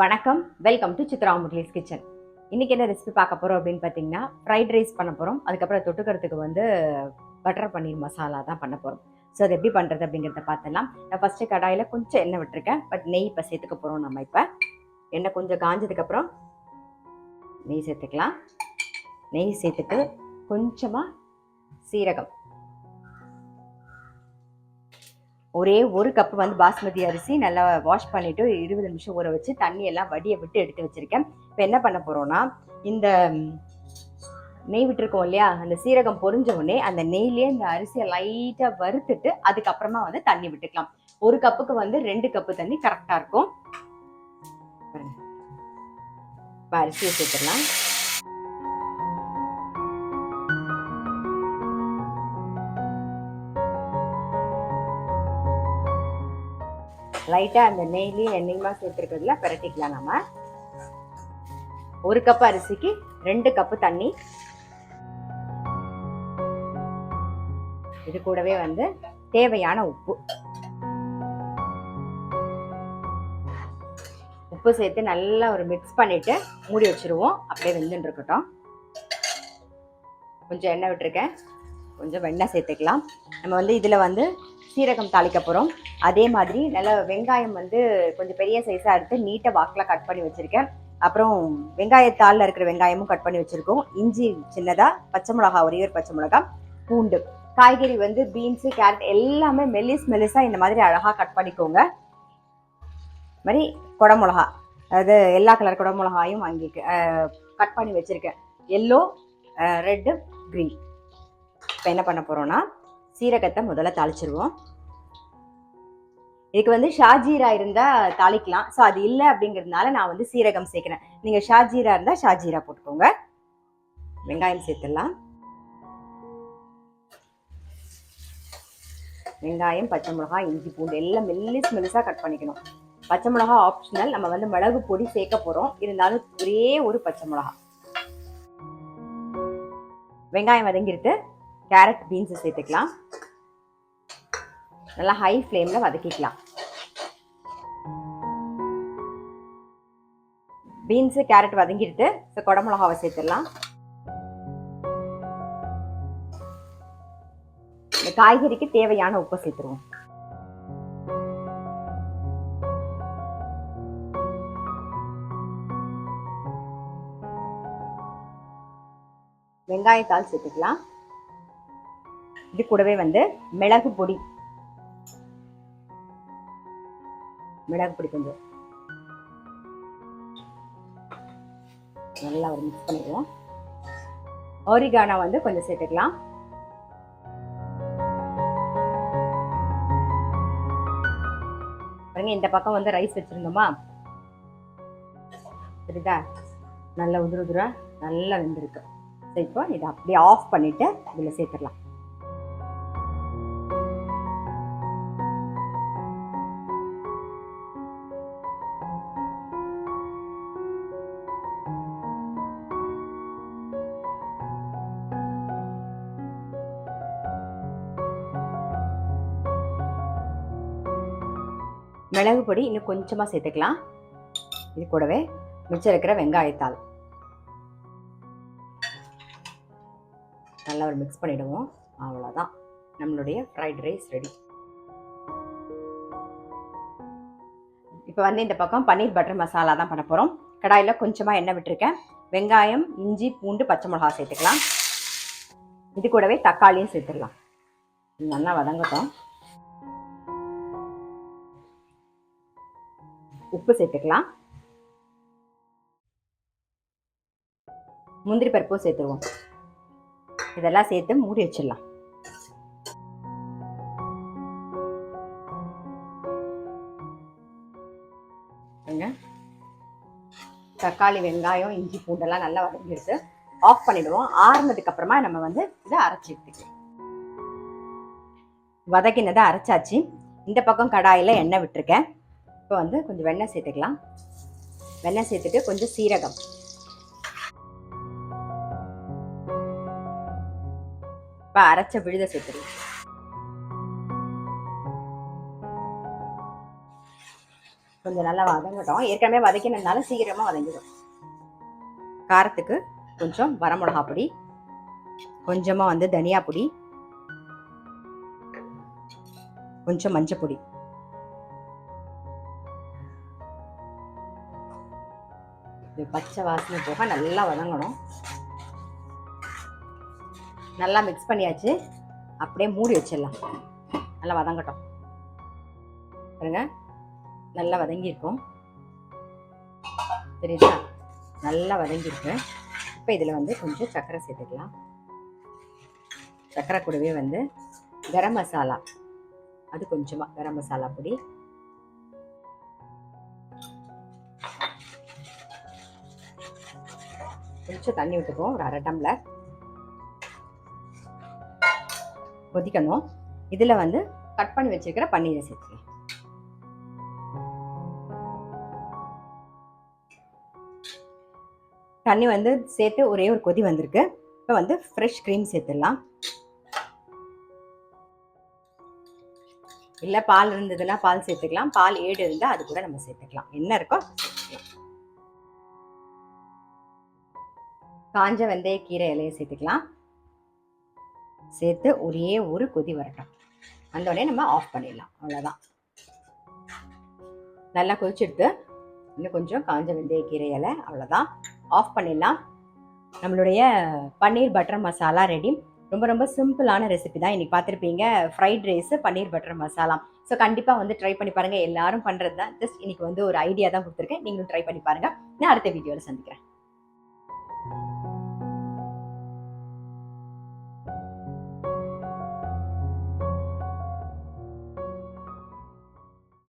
வணக்கம், welcome to Chitra முட்லீஸ் kitchen. இன்னைக்கு என்ன ரெசிபி பார்க்க போறோம் அப்படின்னு பார்த்தீங்கன்னா, ஃப்ரைட் ரைஸ் பண்ண போறோம். அதுக்கப்புறம் தொட்டுக்கிறதுக்கு வந்து பட்டர் பன்னீர் மசாலா தான் பண்ண போறோம். ஸோ அது எப்படி பண்றது அப்படிங்கிறத பார்த்துலாம். நான் ஃபர்ஸ்ட் கடாயில் கொஞ்சம் எண்ணெய் விட்டுருக்கேன், பட் நெய் இப்போ சேர்த்துக்க போறோம். நம்ம இப்போ எண்ணெய் கொஞ்சம் காஞ்சதுக்கு அப்புறம் நெய் சேர்த்துக்கலாம். நெய் சேர்த்துட்டு கொஞ்சமா சீரகம், ஒரே ஒரு கப் வந்து பாஸ்மதி அரிசி நல்லா வாஷ் பண்ணிட்டு 20 நிமிஷம் ஊற வச்சு தண்ணி எல்லாம் வடியை விட்டு எடுத்து வச்சிருக்கேன். இப்போ என்ன பண்ண போறோம்னா, இந்த நெய் விட்டுருக்கோம் இல்லையா, அந்த சீரகம் பொரிஞ்ச உடனே அந்த நெய்லேயே இந்த அரிசியை லைட்டா வறுத்துட்டு அதுக்கப்புறமா வந்து தண்ணி விட்டுக்கலாம். ஒரு கப்புக்கு வந்து 2 கப்பு தண்ணி கரெக்டா இருக்கும். இப்போ அரிசியை சேர்த்துடலாம். லைட்டா அந்த நெய்லையும் எண்ணெயுமா சேர்த்துருக்கிறதுல பிரட்டிக்கலாம். நம்ம ஒரு கப் அரிசிக்கு 2 கப்பு தண்ணி. இது கூடவே வந்து தேவையான உப்பு சேர்த்து நல்லா ஒரு மிக்ஸ் பண்ணிட்டு மூடி வச்சிருவோம். அப்படியே வெந்துட்டு இருக்கட்டும். கொஞ்சம் எண்ணெய் விட்டுருக்கேன், கொஞ்சம் வெண்ணெய் சேர்த்துக்கலாம். நம்ம வந்து இதில் வந்து சீரகம் தாளிக்க போகிறோம். அதே மாதிரி நல்லா வெங்காயம் வந்து கொஞ்சம் பெரிய சைஸாக எடுத்து நீட்டாக வாக்கில் கட் பண்ணி வச்சுருக்கேன். அப்புறம் வெங்காயத்தாளில் இருக்கிற வெங்காயமும் கட் பண்ணி வச்சுருக்கோம். இஞ்சி சின்னதாக, பச்சை மிளகா ஒரே ஒரு பச்சை மிளகா, பூண்டு, காய்கறி வந்து பீன்ஸு, கேரட் எல்லாமே மெல்லிஸாக இந்த மாதிரி அழகாக கட் பண்ணிக்கோங்க. மாதிரி குடமிளகா, அதாவது எல்லா கலர் குடமிளகாயும் வாங்கி கட் பண்ணி வச்சுருக்கேன். Yellow, red, green. இப்போ என்ன பண்ண போகிறோன்னா, சீரகத்தை முதல்ல தாளிச்சிருவோம். இதுக்கு வந்து ஷாஜீரா இருந்தால் தாளிக்கலாம். ஸோ அது இல்லை அப்படிங்கிறதுனால நான் வந்து சீரகம் சேர்க்குறேன். நீங்கள் ஷாஜீரா இருந்தால் ஷாஜீரா போட்டுக்கோங்க. வெங்காயம் சேர்த்துடலாம். வெங்காயம், பச்சை மிளகாய், இஞ்சி, பூண்டு எல்லாம் மெல்லிஸாக கட் பண்ணிக்கணும். பச்சை மிளகா ஆப்ஷனல். நம்ம வந்து மிளகு பொடி சேர்க்க போகிறோம். இருந்தாலும் ஒரே ஒரு பச்சை மிளகா. வெங்காயம் வதங்கிட்டு கேரட், பீன்ஸை சேர்த்துக்கலாம். நல்லா ஹை ஃப்ளேமில் வதக்கிக்கலாம். பீன்ஸு, கேரட் வதங்கிட்டு குடமிளகாவை சேர்த்துடலாம். இந்த காய்கறிக்கு தேவையான உப்பு சேர்த்துருவோம். வெங்காயத்தாள் சேர்த்துக்கலாம். இது கூடவே வந்து மிளகு பொடி கொஞ்சம் நல்லா ஒரு மிக்ஸ் பண்ணிடுவோம். ஆரிகானோ வந்து கொஞ்சம் சேர்த்துக்கலாம். பாருங்க, இந்த பக்கம் வந்து ரைஸ் வச்சிருந்தோமா, சரிதா, நல்லா உதிர நல்லா வெந்திருக்கு. இப்போ இதை அப்படியே ஆஃப் பண்ணிட்டு இதில் சேர்த்துடலாம். மிளகு பொடி இன்னும் கொஞ்சமாக சேர்த்துக்கலாம். இது கூடவே மிச்சம் இருக்கிற வெங்காயத்தாள் நல்லா ஒரு மிக்ஸ் பண்ணிடுவோம். அவ்வளோதான், நம்மளுடைய ஃப்ரைட் ரைஸ் ரெடி. இப்போ வந்து இந்த பக்கம் பன்னீர் பட்டர் மசாலா தான் பண்ண போகிறோம். கடாயில் கொஞ்சமாக எண்ணெய் விட்டுருக்கேன். வெங்காயம், இஞ்சி, பூண்டு, பச்சை மிளகா சேர்த்துக்கலாம். இது கூடவே தக்காளியும் சேர்த்துடலாம். நல்லா வதங்கட்டும். உப்பு சேர்த்துக்கலாம். முந்திரி பருப்பும் சேர்த்துருவோம். இதெல்லாம் சேர்த்து மூடி வச்சிடலாம். தக்காளி, வெங்காயம், இஞ்சி, பூண்டெல்லாம் நல்லா வதங்கிடுச்சு. ஆஃப் பண்ணிடுவோம். ஆறுனதுக்கு அப்புறமா நம்ம வந்து இதை அரைச்சி எடுத்துக்கலாம். வதக்கினதை அரைச்சாச்சு. இந்த பக்கம் கடாயில் எண்ணெய் விட்டுருக்கேன். இப்போ வந்து கொஞ்சம் வெண்ணெய் சேர்த்துக்கலாம். வெண்ணெய் சேர்த்துட்டு கொஞ்சம் சீரகம், இப்போ அரைச்ச விழுத சேர்த்துக்கலாம். கொஞ்சம் நல்லா வதங்கட்டும். ஏற்கனவே வதக்கினதுனால சீக்கிரமாக வதங்கிடும். காரத்துக்கு கொஞ்சம் வரமிளகா பொடி, கொஞ்சமாக வந்து தனியா பொடி, கொஞ்சம் மஞ்சள் பொடி, இது பச்சை வாசனை போக நல்லா வதங்கணும். நல்லா மிக்ஸ் பண்ணியாச்சு. அப்படியே மூடி வச்சிடலாம். நல்லா வதங்கட்டும். பாருங்க, நல்லா வதங்கியிருக்கும். தெரியுதா? நல்லா வதங்கியிருக்கு. இப்போ இதில் வந்து கொஞ்சம் சர்க்கரை சேர்த்துக்கலாம். சர்க்கரை கூடவே வந்து கரம் மசாலா, அது கொஞ்சமாக கரம் மசாலா பொடி, கொஞ்சம் தண்ணி விட்டுக்குவோம். ஒரு 1/2 டம்ளர் கொதிக்கணும். இதில் வந்து கட் பண்ணி வச்சிருக்கிற பன்னீரை சேர்த்துக்கலாம். தண்ணி வந்து சேர்த்து ஒரே ஒரு கொதி வந்திருக்கு. இப்போ வந்து ஃப்ரெஷ் க்ரீம் சேர்த்துடலாம். இல்லை பால் இருந்ததுன்னா பால் சேர்த்துக்கலாம். பால் ஏடு இருந்தால் அது கூட நம்ம சேர்த்துக்கலாம். என்ன இருக்கோ சேர்த்துக்கலாம். காஞ்ச வெந்தய கீரை இலையை சேர்த்துக்கலாம். சேர்த்து ஒரே ஒரு கொதி வரட்டும். வந்தோடனே நம்ம ஆஃப் பண்ணிடலாம். அவ்வளோதான். நல்லா கொதிச்செடுத்து இன்னும் கொஞ்சம் காஞ்ச வெந்தய கீரை இலை, அவ்வளோதான். ஆஃப் பண்ணிடலாம். நம்மளுடைய பன்னீர் பட்டர் மசாலா ரெடி. ரொம்ப ரொம்ப சிம்பிளான ரெசிபி தான். இன்றைக்கி பார்த்துருப்பீங்க, ஃப்ரைட் ரைஸு பன்னீர் பட்டர் மசாலா. ஸோ கண்டிப்பாக வந்து ட்ரை பண்ணி பாருங்கள். எல்லாரும் பண்ணுறது தான். ஜஸ்ட் இன்றைக்கி வந்து ஒரு ஐடியா தான் கொடுத்துருக்கேன். நீங்களும் ட்ரை பண்ணி பாருங்கள். நான் அடுத்த வீடியோவில் சந்திக்கிறேன்.